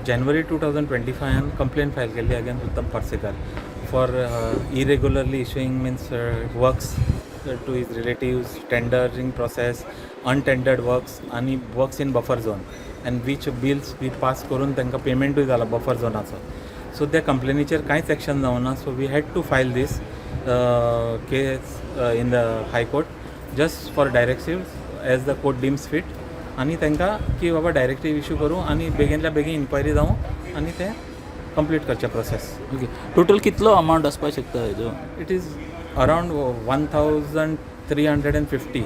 January 2025 complaint file केली against Uttam Parsekar for irregularly issuing means works to his relatives, tendering process, untendered works आणि works in buffer zone and which bills we pass करून तांकां पेमेंटूय जाला buffer झोनाचो. So त्या कंप्लेनीचेर कांयच action जावना. So we had to file this case in the high court just for directive as the court deems fit आनी तांकां की बाबा डायरेक्टिव्ह इश्यू करूं आनी बेगीनल्या बेगीन इन्क्वायरी जावं आनी तें कंप्लीट करचें प्रोसेस. ओके, टोटल कितलो अमावंट आसपाक शकता हेजो? It is around 1350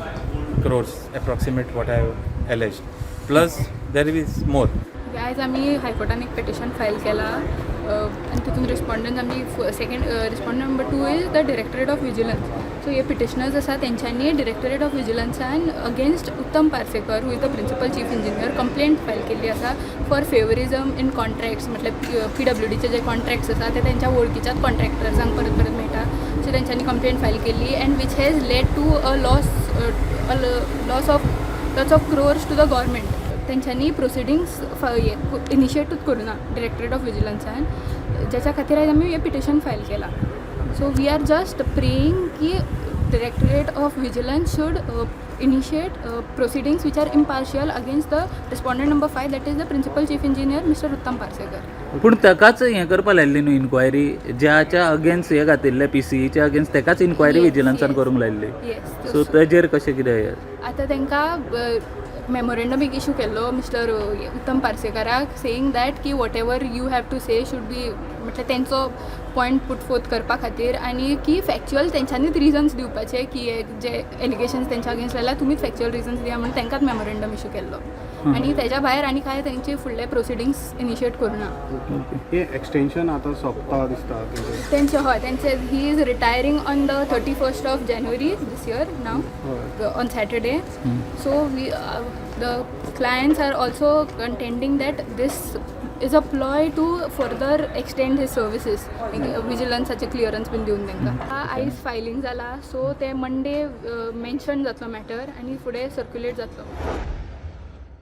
crores approximate what I have alleged. Plus there is more. आयज आमी हायकोर्टान एक पिटिशन फायल केला आनी तितून रिस्पॉन्डंट आमी second respondent number 2 is the directorate of vigilance. So हे पिटिशनर्स आसा तेंच्यांनी डायरेक्टरेट ऑफ विजिलन्सान against Uttam Parsekar who is the principal chief engineer complaint file केल्ली आसा फॉर फेवरिजम इन कॉन्ट्रॅक्ट्स. मतलब PWDचे जे कॉन्ट्रॅक्ट्स आसा ते तेंच्या वळखीच्याच कॉन्ट्रॅक्टर्सांक परत परत मेळटा. सो तेंच्यांनी कंप्लेंट फायल केल्ली and which has led to a loss of lots of crores to the government. तेंच्यांनी प्रोसिडींग्स इनिशिएटूच करुना डायरेक्टरेट ऑफ विजिलन्सान, ज्याच्या खातीर आयज आमी हे पिटिशन फायल केला. So we are just praying की directorate of vigilance should initiate proceedings which are impartial against the respondent number 5 that is the principal chief engineer mister Uttam Parsekar. पूण ताकाच हें करपा लायल्ली न्हू इन्क्वायरी, ज्याच्या अगेन्स्ट हे घातिल्ले PCEच्या अगेन्स्ट ताकाच इन्क्वायरी विजिलन्सान करूंक लायल्ली. येस. सो ताजेर कशें कितें? आतां तांकां मेमोरेंडम एक इशू केल्लो मिस्टर उत्तम पार्सेकराक सेईंग दॅट की whatever you have to say should be म्हटल्यार तेंचो पॉयंट पुट फोर्थ करपा खातीर आनी की फॅक्च्युअल तेंच्यांनीच रिजन्स दिवपाचे की जे एलिगेशन्स तेंच्या अगेन्स्ट लायला तुमीच फॅक्च्युअल रिजन्स दिया म्हणून तांकांच मेमोरेंडम इशू केल्लो आनी तेच्या भायर आनी काय तेंचे फुडले प्रोसिडींग्स इनिशिएट करुना. हे एक्सटेंशन आतां सोंपता दिसता तेंचे हय तेंचे he is retiring on the 31st of January this year now on Saturday. So we the clients are also contending that this is a ploy to further extend his services. विजिलन्साचे clearance been दिवन तांकां आयज filing जाला. So ते Monday mention जातलो matter आनी फुडें circulate जातलो.